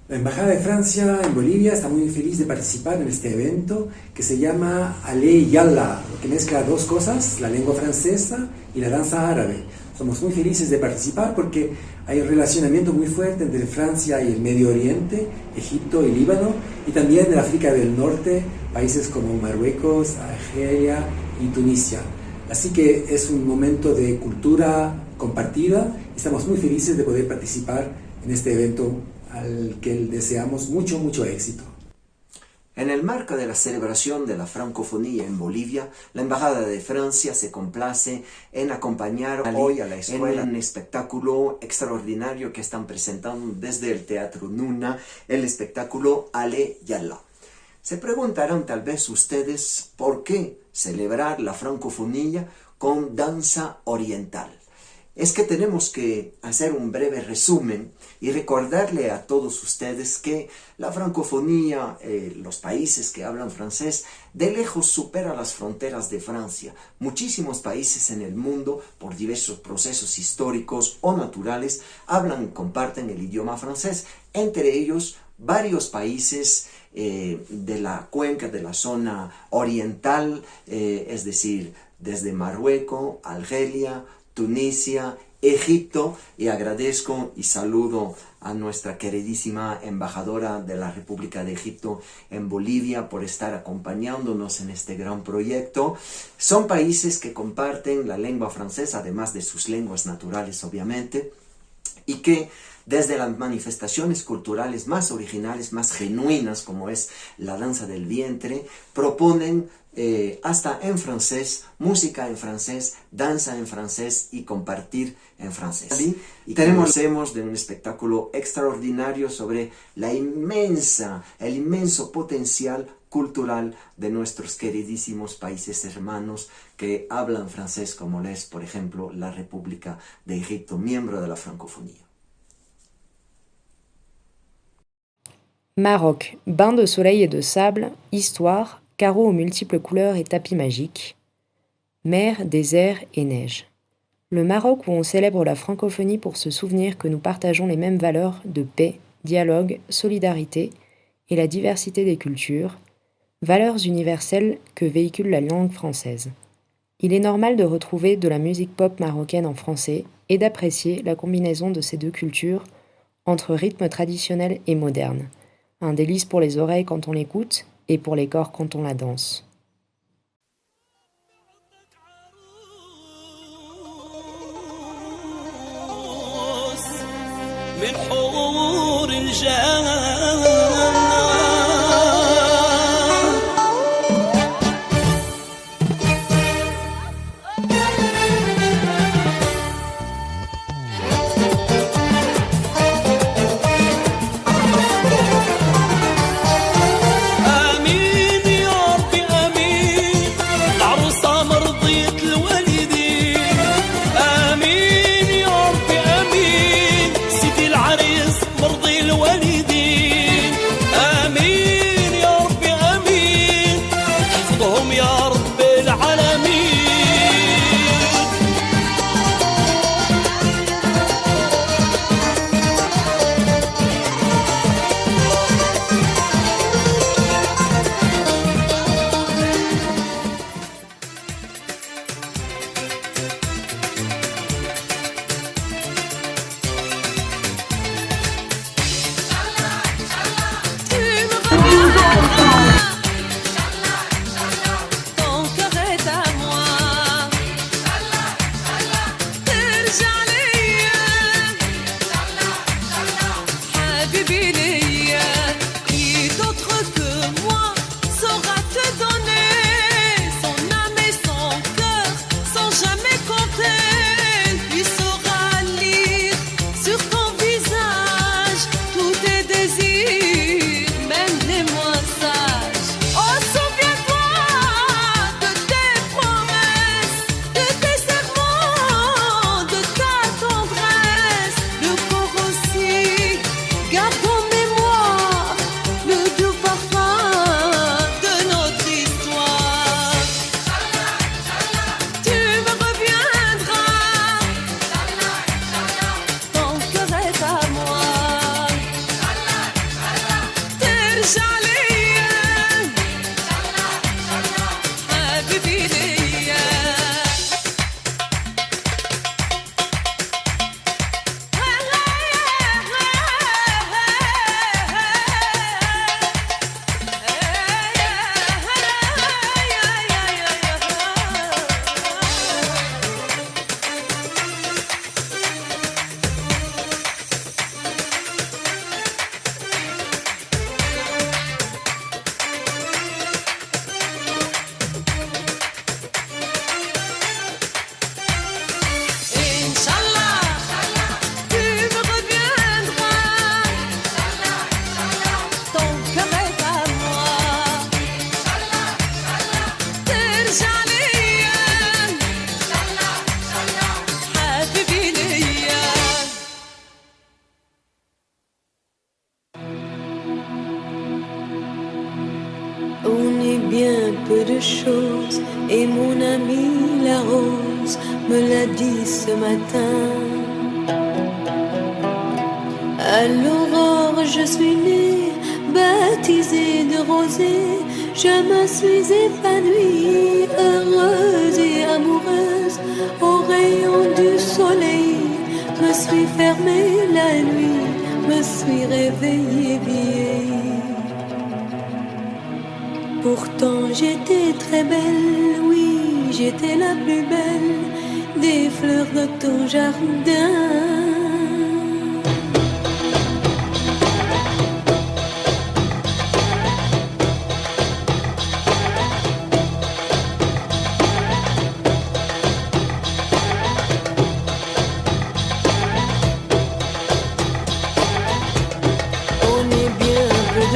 La Embajada de Francia en Bolivia está muy feliz de participar en este evento que se llama Ale Yalla, que mezcla dos cosas, la lengua francesa y la danza árabe. Somos muy felices de participar porque hay un relacionamiento muy fuerte entre Francia y el Medio Oriente, Egipto y Líbano, y también en África del Norte, países como Marruecos, Argelia y Tunisia. Así que es un momento de cultura compartida y estamos muy felices de poder participar en este evento al que deseamos mucho éxito. En el marco de la celebración de la francofonía en Bolivia, la Embajada de Francia se complace en acompañar hoy a la escuela en un espectáculo extraordinario que están presentando desde el Teatro Nuna, el espectáculo Ale Yalla. Se preguntarán tal vez ustedes por qué celebrar la francofonía con danza oriental. Es que tenemos que hacer un breve resumen y recordarle a todos ustedes que la francofonía, los países que hablan francés, de lejos supera las fronteras de Francia. Muchísimos países en el mundo, por diversos procesos históricos o naturales, comparten el idioma francés. Entre ellos, varios países de la cuenca, de la zona oriental, es decir, desde Marruecos, Argelia, Tunisia, Egipto, y agradezco y saludo a nuestra queridísima embajadora de la República de Egipto en Bolivia por estar acompañándonos en este gran proyecto. Son países que comparten la lengua francesa, además de sus lenguas naturales, obviamente, y que desde las manifestaciones culturales más originales, más genuinas, como es la danza del vientre, proponen hasta en francés, música en francés, danza en francés y compartir en francés. Y tenemos de un espectáculo extraordinario sobre el inmenso potencial cultural de nuestros queridísimos países hermanos que hablan francés, como es, por ejemplo, la República de Egipto, miembro de la francofonía. Maroc, bain de soleil et de sable, histoire, carreaux aux multiples couleurs et tapis magiques. Mer, désert et neige. Le Maroc où on célèbre la francophonie pour se souvenir que nous partageons les mêmes valeurs de paix, dialogue, solidarité et la diversité des cultures, valeurs universelles que véhicule la langue française. Il est normal de retrouver de la musique pop marocaine en français et d'apprécier la combinaison de ces deux cultures entre rythmes traditionnels et modernes. Un délice pour les oreilles quand on l'écoute et pour les corps quand on la danse. مرضي الوالدين de choses et mon amie la rose me l'a dit ce matin. À l'aurore je suis née, baptisée de rosée, je me suis épanouie, heureuse et amoureuse, au rayon du soleil, me suis fermée la nuit, me suis réveillée vieille. Pourtant j'étais très belle, oui, j'étais la plus belle des fleurs de ton jardin.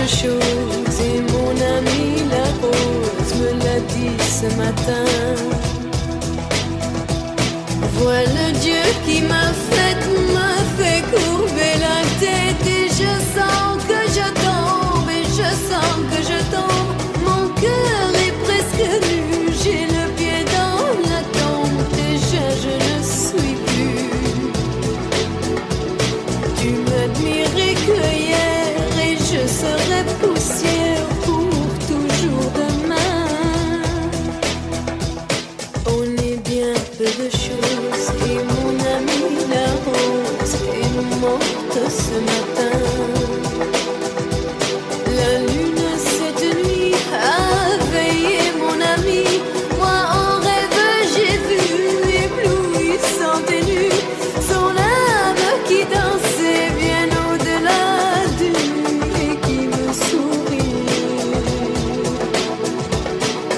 Choses et mon amie la rose me l'a dit ce matin. Voilà Dieu qui m'a fait courber la tête et je sens que je tombe et je sens que je tombe. Mon cœur est presque nu, j'ai le pied dans la tombe, déjà je ne suis plus. Tu m'admirais que hier et je serai poussière pour toujours demain. On est bien peu de choses et mon amie la rose est morte ce matin. La lune cette nuit a veillé mon ami. Moi en rêve j'ai vu éblouissante et nue son âme qui dansait bien au-delà du et qui me sourit.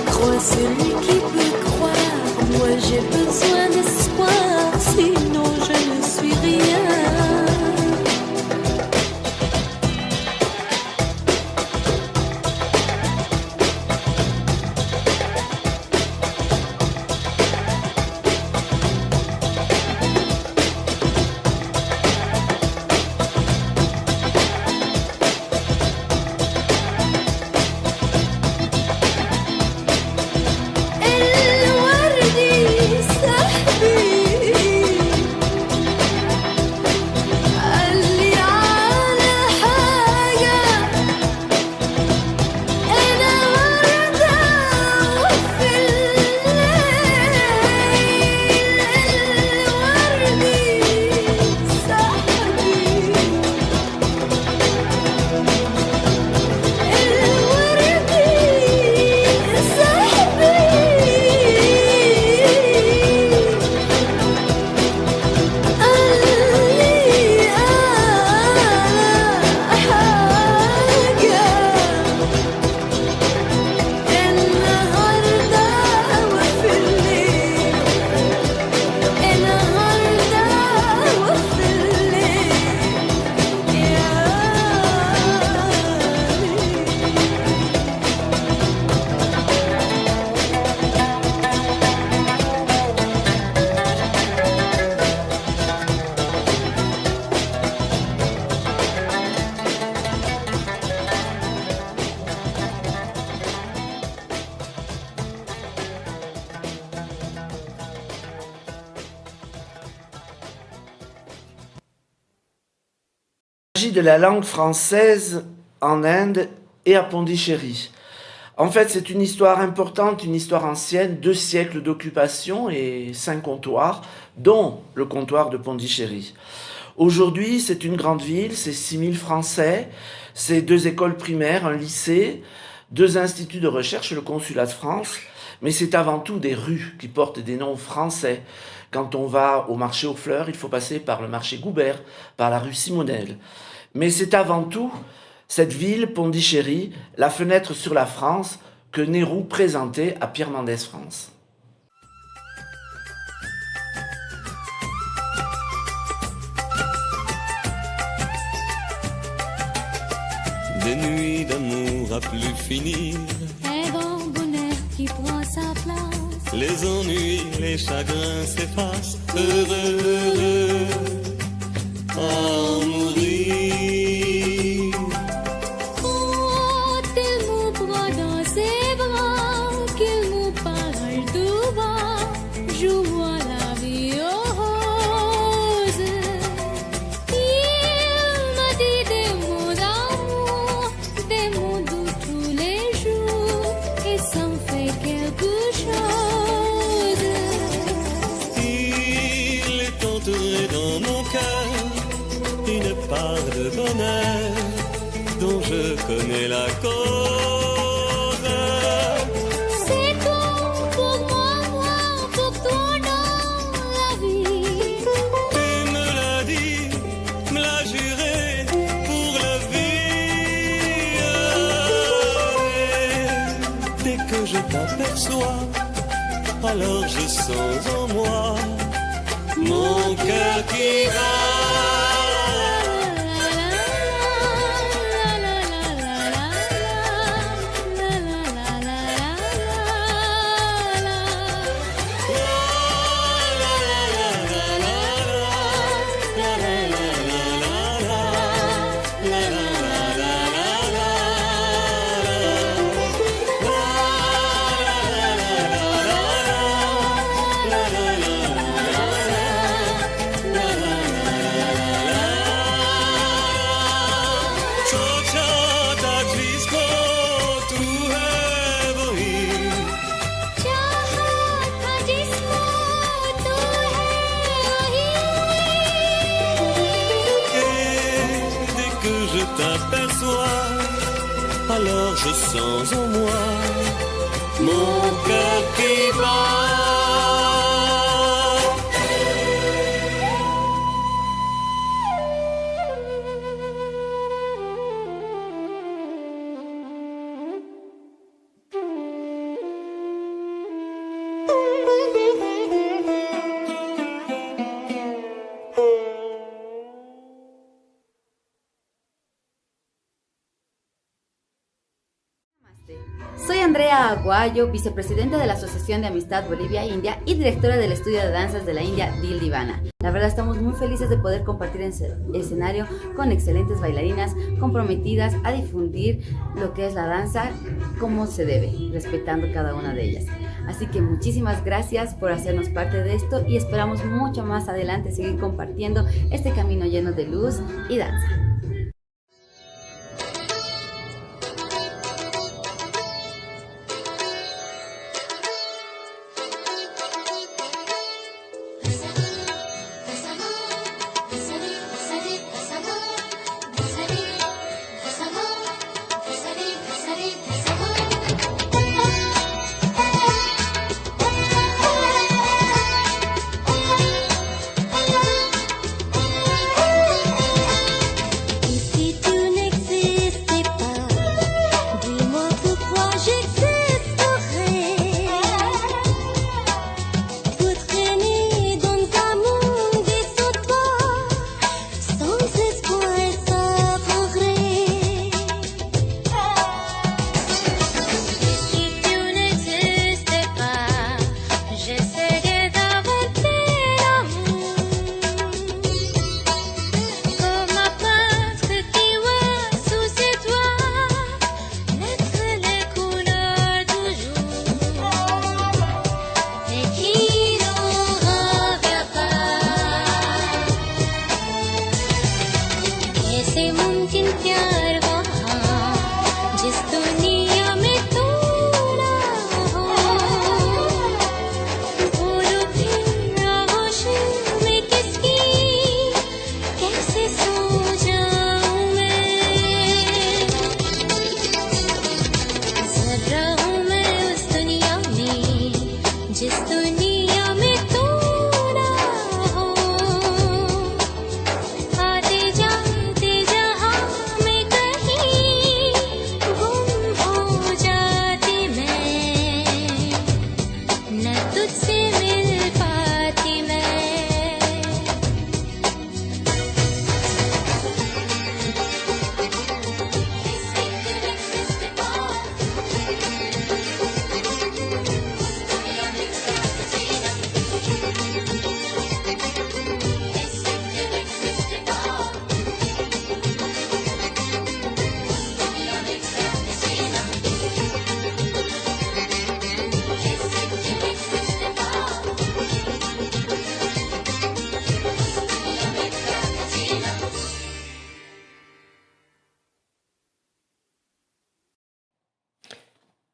Crois celui qui peut croire, moi j'ai besoin d'espoir, sinon je ne suis rien. De la langue française en Inde et à Pondichéry. En fait, c'est une histoire importante, une histoire ancienne, 2 siècles d'occupation et 5 comptoirs, dont le comptoir de Pondichéry. Aujourd'hui, c'est une grande ville, c'est 6000 Français, c'est 2 écoles primaires, un lycée, 2 instituts de recherche, le consulat de France, mais c'est avant tout des rues qui portent des noms français. Quand on va au marché aux fleurs, il faut passer par le marché Goubert, par la rue Simonel. Mais c'est avant tout cette ville, Pondichéry, la fenêtre sur la France que Nehru présentait à Pierre Mendès France. Des nuits d'amour à plus finir, Un grand bonheur qui prend sa place. les ennuis, les chagrins s'effacent, heureux, heureux, à mourir. Quand il me prend dans ses bras, qu'il histoire de bonheur dont je connais la cause. C'est tout pour moi, pour toi dans la vie. Tu me l'as dit, me l'as juré pour la vie. Et dès que je t'aperçois, alors je sens en moi mon cœur qui bat. Alors je sens en moi mon cœur qui bat. Soy Andrea Aguayo, vicepresidenta de la Asociación de Amistad Bolivia-India y directora del estudio de danzas de la India, Dil Divana. La verdad estamos muy felices de poder compartir escenario con excelentes bailarinas comprometidas a difundir lo que es la danza como se debe, respetando cada una de ellas. Así que muchísimas gracias por hacernos parte de esto y esperamos mucho más adelante seguir compartiendo este camino lleno de luz y danza.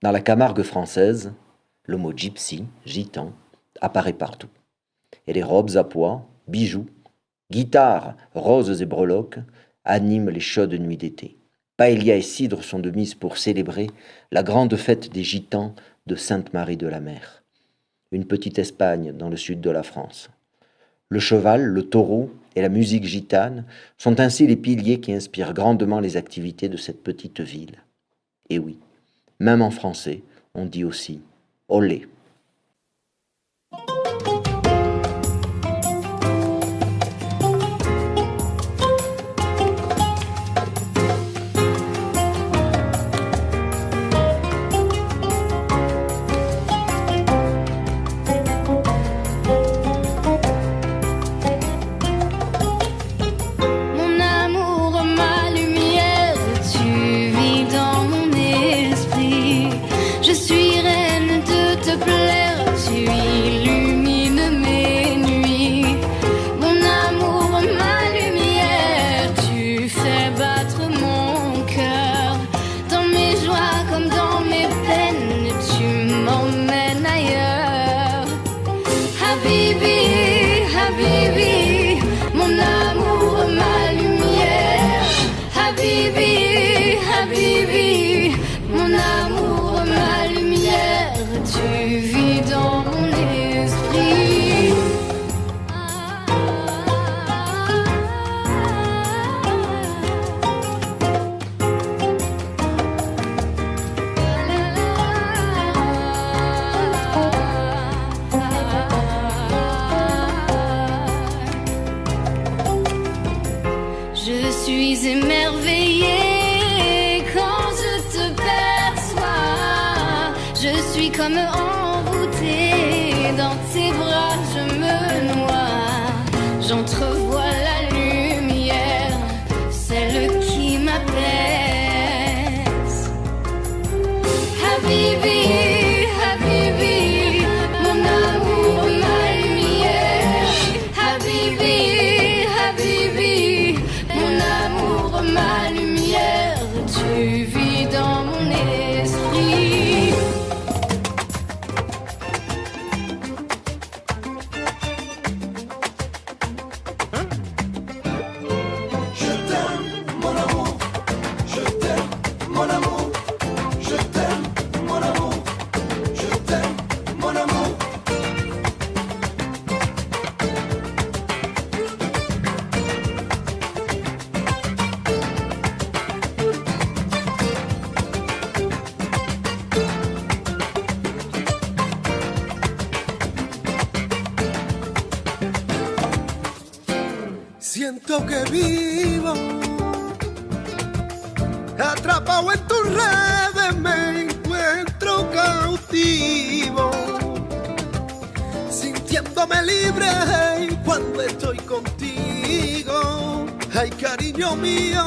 Dans la Camargue française, le mot gypsy, gitan, apparaît partout. Et les robes à pois, bijoux, guitares, roses et breloques animent les chaudes nuits d'été. Paella et cidre sont de mise pour célébrer la grande fête des Gitans de Sainte-Marie de la Mer, une petite Espagne dans le sud de la France. Le cheval, le taureau et la musique gitane sont ainsi les piliers qui inspirent grandement les activités de cette petite ville. Et oui, même en français, on dit aussi « olé ». Comme envoûtée dans tes bras, je me noie. J'entrevois la lumière, celle qui m'apaise. Habibi, Habibi, mon amour, ma lumière. Habibi, Habibi, mon amour, ma lumière. Tu vis dans mon esprit. Siento que vivo atrapado en tus redes, me encuentro cautivo, sintiéndome libre cuando estoy contigo. Ay, cariño mío,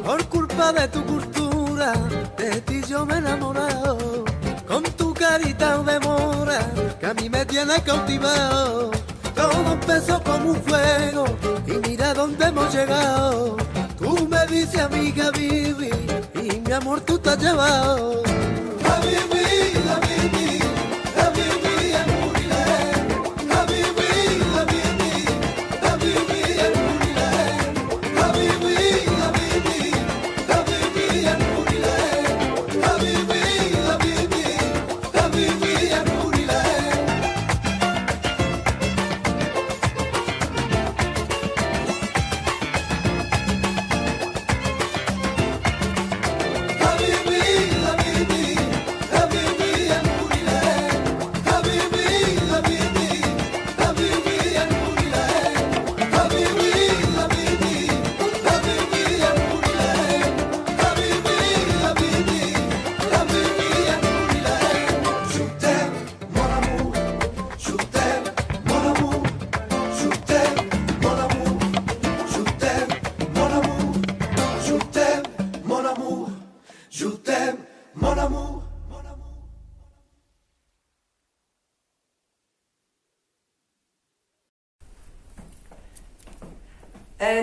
por culpa de tu cultura, de ti yo me he enamorado, con tu carita de mora que a mí me tiene cautivado. Todo empezó como un fuego y mira dónde hemos llegado. Tú me dices amiga Bibi y mi amor tú te has llevado. Habibi, Habibi, Habibi, Habibi, Habibi, Habibi, Habibi, Habibi, Habibi, Habibi, Habibi, Habibi, Habibi,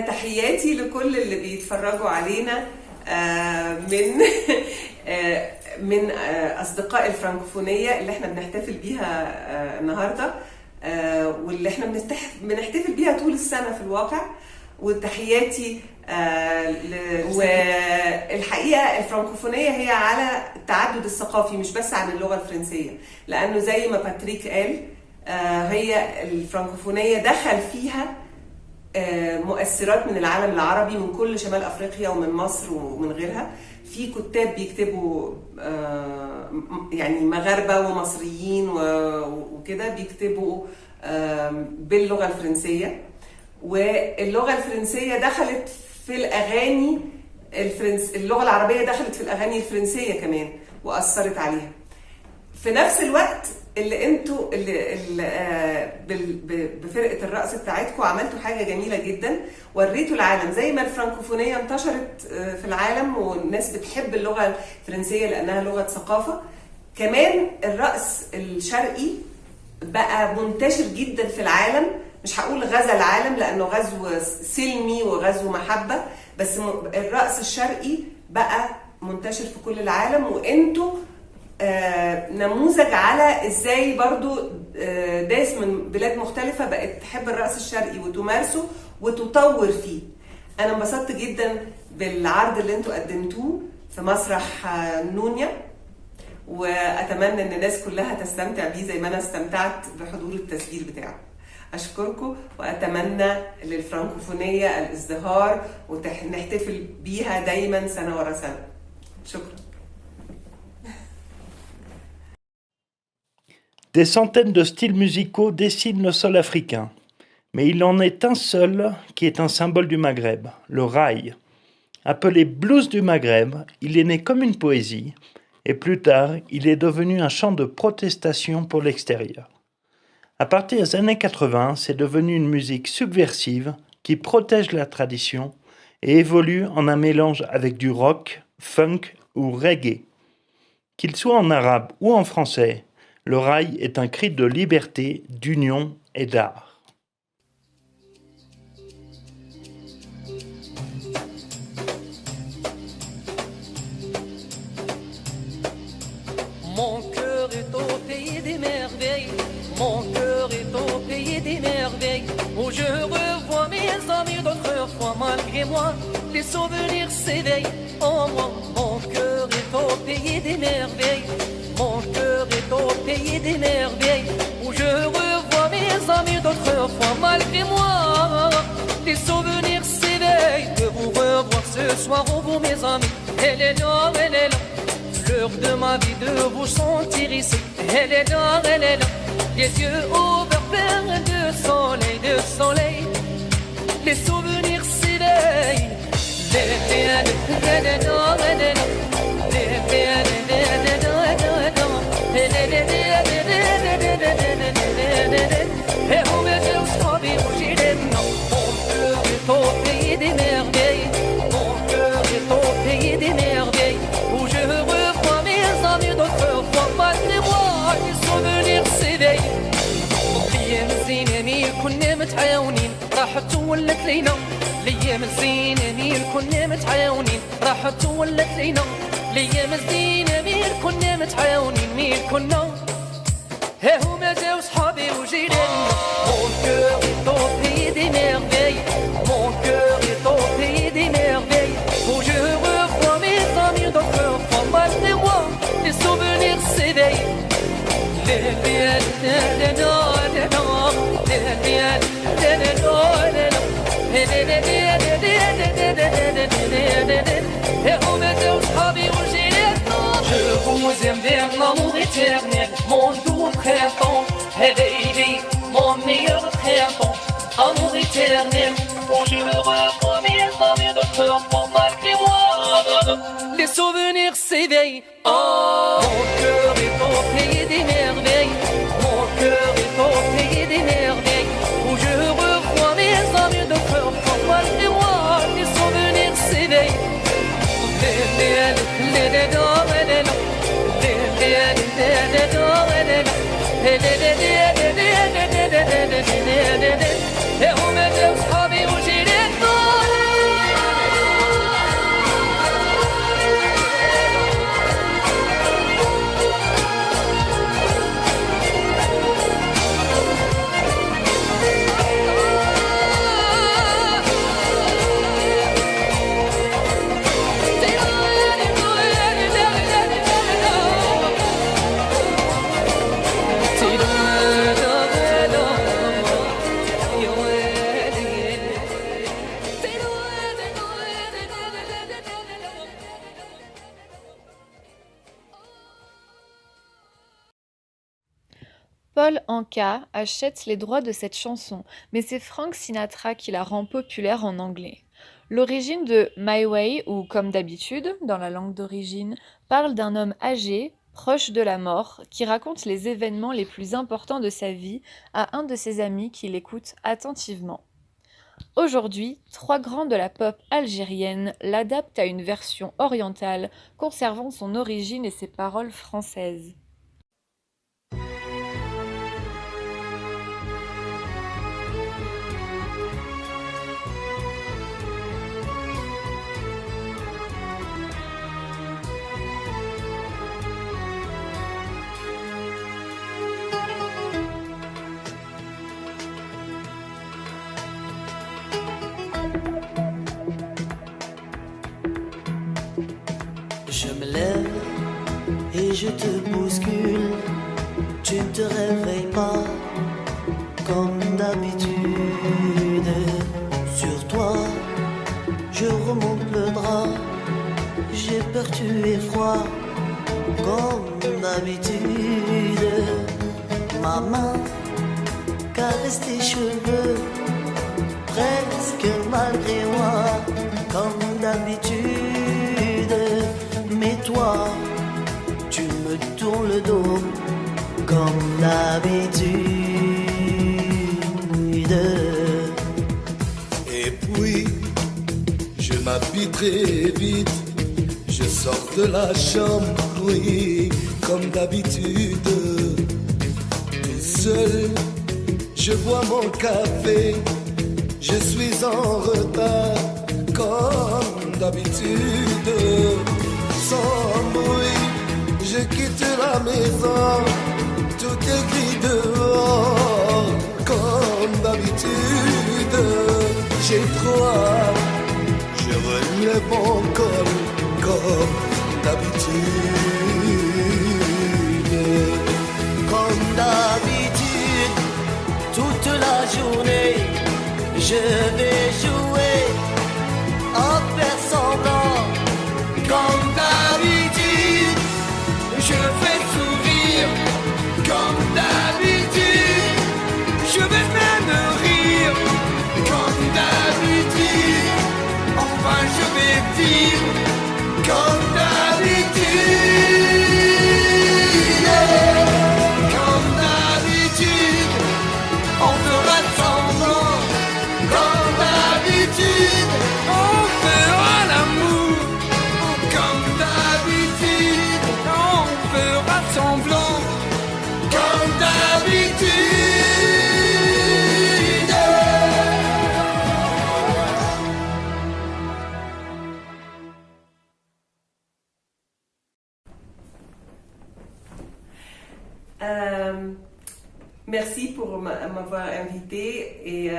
تحياتي لكل اللي بيتفرجوا علينا من أصدقاء الفرنكوفونية اللي احنا بنحتفل بيها النهاردة، واللي احنا بنحتفل بيها طول السنة في الواقع. وتحياتي والحقيقة الفرنكوفونية هي على التعدد الثقافي مش بس عن اللغة الفرنسية، لأنه زي ما باتريك قال هي الفرنكوفونية دخل فيها مؤثرات من العالم العربي، من كل شمال أفريقيا ومن مصر ومن غيرها. في كتاب بيكتبوا يعني مغاربة ومصريين وكده بيكتبوا باللغة الفرنسية، واللغة الفرنسية دخلت في الأغاني اللغة العربية دخلت في الأغاني الفرنسية كمان وأثرت عليها. في نفس الوقت اللي انتوا بفرقة الرقص بتاعتكم عملتوا حاجة جميلة جدا، وريتوا العالم زي ما الفرنكوفونية انتشرت في العالم والناس بتحب اللغة الفرنسية لأنها لغة ثقافة، كمان الرقص الشرقي بقى منتشر جدا في العالم. مش هقول غزا العالم لأنه غزو سلمي وغزو محبة، بس الرقص الشرقي بقى منتشر في كل العالم، وانتوا نموذج على ازاي برضو ناس من بلاد مختلفة بقت تحب الرقص الشرقي وتمارسه وتطور فيه. انا انبسطت جدا بالعرض اللي انتوا قدمتوه في مسرح نونيا، واتمنى ان الناس كلها تستمتع بيه زي ما انا استمتعت بحضور التسجيل بتاعه. أشكركم وأتمنى للفرنكوفونية الازدهار ونحتفل بيها دايما سنة ورا سنة. شكرا. Des centaines de styles musicaux dessinent le sol africain, mais il en est un seul qui est un symbole du Maghreb, le raï. Appelé blues du Maghreb, il est né comme une poésie, et plus tard, il est devenu un chant de protestation pour l'extérieur. À partir des années 80, c'est devenu une musique subversive qui protège la tradition et évolue en un mélange avec du rock, funk ou reggae. Qu'il soit en arabe ou en français, le raï est un cri de liberté, d'union et d'art. Mon cœur est au pays des merveilles, mon cœur est au pays des merveilles, où je revois mes amis d'autrefois. Malgré moi, les souvenirs s'éveillent en moi. Mon cœur est au pays des merveilles, mon cœur est au pays des merveilles, où je revois mes amis d'autrefois. Malgré moi, les souvenirs s'éveillent de vous revoir ce soir, vous mes amis. Elle est là, fleur de ma vie, de vous sentir ici. Elle est là, les yeux ouverts pleins de soleil, les souvenirs s'éveillent. Mon cœur est au pays des merveilles, mon cœur est au pays des merveilles, où je revois mes amis d'autrefois. Malgré moi, les souvenirs s'éveillent. الأيام الزينة ميل كنا متعاونين راحت ولت لينا. الأيام الزينة ميل كنا متعاونين راحت ولت لينا. الأيام الزينة ميل كنا متعاونين ميل كنا ها هما جاو صحابي وجيراننا. Mon cœur est au pays des merveilles, mon cœur est au pays des merveilles, où je revois mes amis d'autrefois. Malgré moi, les souvenirs s'éveillent. Je vous aime vers l'amour éternel, mon doux printemps. Lady, mon meilleur printemps, amour éternel, où je revois mes amis d'autrefois. Malgré moi, les souvenirs s'éveillent. Oh, mon cœur est au pays des merveilles, mon cœur est au pays des merveilles, où je revois mes amis d'autrefois. Malgré moi, les souvenirs s'éveillent. Paul Anka achète les droits de cette chanson, mais c'est Frank Sinatra qui la rend populaire en anglais. L'origine de My Way, ou Comme d'habitude, dans la langue d'origine, parle d'un homme âgé, proche de la mort, qui raconte les événements les plus importants de sa vie à un de ses amis qui l'écoute attentivement. Aujourd'hui, 3 grands de la pop algérienne l'adaptent à une version orientale, conservant son origine et ses paroles françaises. Je me lève et je te bouscule, tu ne te réveilles pas comme d'habitude. Sur toi, je remonte le drap, j'ai peur, tu es froid comme d'habitude. Ma main caresse tes cheveux, presque malgré moi, comme d'habitude. Mais toi, tu me tournes le dos comme d'habitude. Et puis, je m'habille très vite, je sors de la chambre, oui, comme d'habitude. Tout seul, je bois mon café, je suis en retard, comme d'habitude. Sans bruit, je quitte la maison, tout est gris dehors, comme d'habitude. J'ai froid, je relève mon col, comme d'habitude. Comme d'habitude, toute la journée, je vais jouer à faire semblant. Comme d'habitude, je vais sourire. Comme d'habitude, je vais même rire. Comme d'habitude, enfin je vais dire. Comme d'habitude, comme d'habitude, on fera semblant. Comme d'habitude, on fera l'amour. Comme d'habitude, on fera semblant. Comme d'habitude. Merci pour m'avoir invité et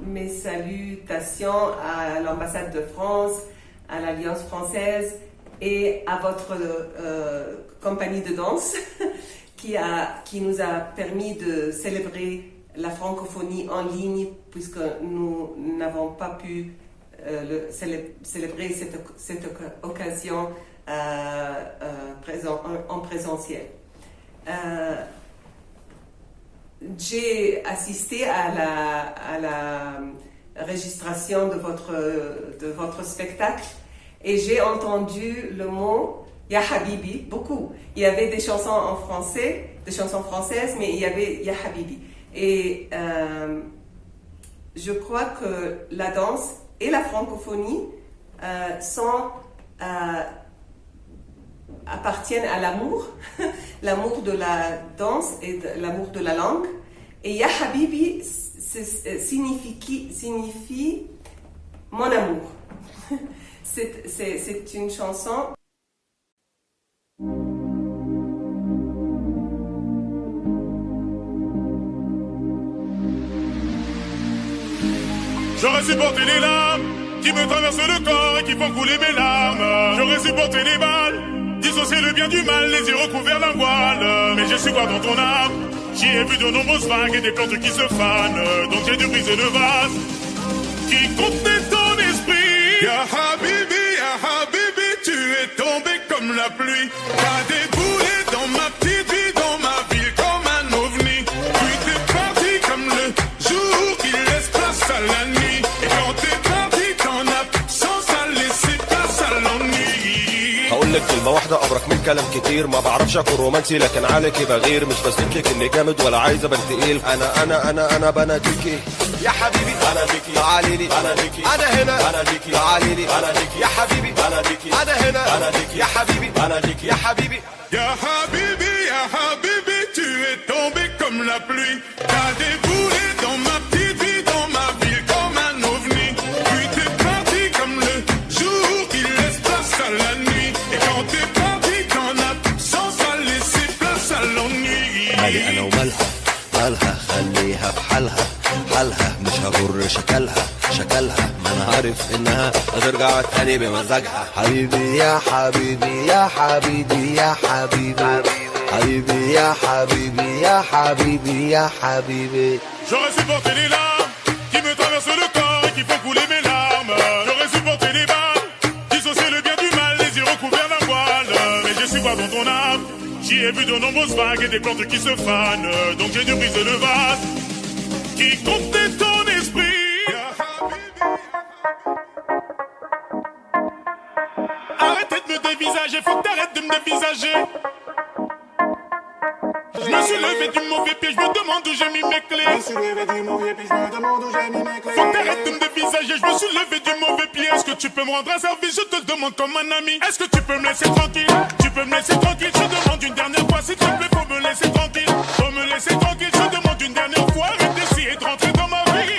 mes salutations à l'ambassade de France, à l'Alliance française et à votre compagnie de danse qui nous a permis de célébrer la francophonie en ligne puisque nous n'avons pas pu célébrer cette occasion en présentiel. J'ai assisté à la registration de votre spectacle et j'ai entendu le mot Ya Habibi beaucoup. Il y avait des chansons en français, des chansons françaises, mais il y avait Ya Habibi. Et je crois que la danse et la francophonie appartiennent à l'amour, l'amour de la danse et l'amour de la langue. Et Ya Habibi signifie mon amour. C'est une chanson. J'aurais supporté les larmes qui me traversent le corps et qui font couler mes larmes. J'aurais supporté les balles, dissocier le bien du mal, les yeux recouverts d'un voile. Mais je suis quoi dans ton âme? J'y ai vu de nombreuses vagues et des plantes qui se fanent. Donc j'ai dû briser le vase qui contenait ton esprit. Ya Habibi, tu es tombé comme la pluie. T'as déboulé dans ma petite vie, dans ma ville comme un ovni. كلمة واحدة أبرك من كلام كتير. ما بعرفش أكون رومانسي لكن عليكي بغير. مش بثبتلك إني جامد ولا عايز أبان تقيل. أنا بناديكي يا حبيبي أنا بيكي. تعالي لي أنا بيكي. أنا هنا أنا بيكي. تعالي لي أنا بيكي يا حبيبي. أنا بيكي. أنا هنا أنا بيكي يا حبيبي. أنا بيكي يا حبيبي. Ya Habibi, ya Habibi, tu es tombé comme la pluie. T'as déboulé dans ma petite vie, dans ma ville comme un ovni. Puis t'es parti comme le jour qui laisse place à la nuit. Et quand t'es parti, ton absence a laissé place à l'ennui. مالي أنا ومالها مالها خليها في حالها حالها. مش هغر شكلها ما أنا عارف إنها هترجع تاني بمزاجها. حبيبي يا حبيبي يا حبيبي يا حبيبي. حبيبي يا حبيبي يا حبيبي يا حبيبي. J'aurais supporté les larmes qui me traversent le corps et qui font couler mes larmes. J'aurais supporté les balles, dissocier le bien du mal, les yeux recouverts d'un voile. Mais je suis pas dans ton âme. J'y ai vu de nombreuses vagues et des plantes qui se fanent. Donc j'ai dû briser le vase qui contenait ton esprit. Arrêtez de me dévisager, faut que t'arrêtes de me dévisager. Je me suis levé du mauvais pied, je me demande où j'ai mis mes clés. Faut que t'arrêtes de me dévisager, je me suis levé du mauvais pied. Est-ce que tu peux me rendre un service, je te le demande comme un ami. Est-ce que tu peux me laisser tranquille? Tu peux me laisser tranquille, je demande une dernière fois. S'il te plaît, faut me laisser tranquille. Faut me laisser tranquille, je demande une dernière fois. Arrête d'essayer de rentrer dans ma vie.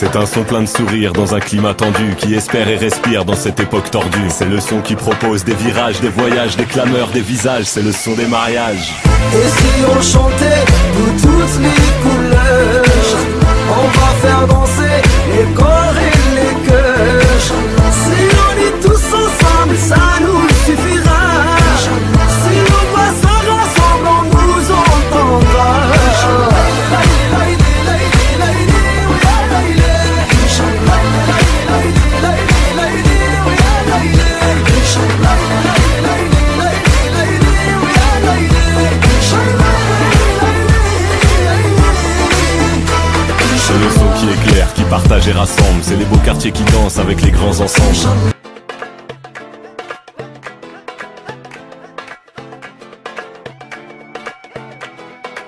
C'est un son plein de sourires dans un climat tendu qui espère et respire dans cette époque tordue. C'est le son qui propose des virages, des voyages, des clameurs, des visages. C'est le son des mariages. Et si on chantait pour toutes les couleurs, on va faire danser les corps et les cœurs. Si on est tous ensemble, ça nous suffira. Si on passe ensemble, on nous entendra. C'est le son qui éclaire, qui partage et rassemble. C'est les beaux quartiers qui dansent avec les grands ensembles.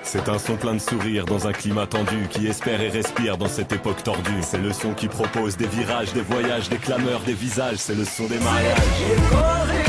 C'est un son plein de sourires dans un climat tendu qui espère et respire dans cette époque tordue. C'est le son qui propose des virages, des voyages, des clameurs, des visages. C'est le son des mariages.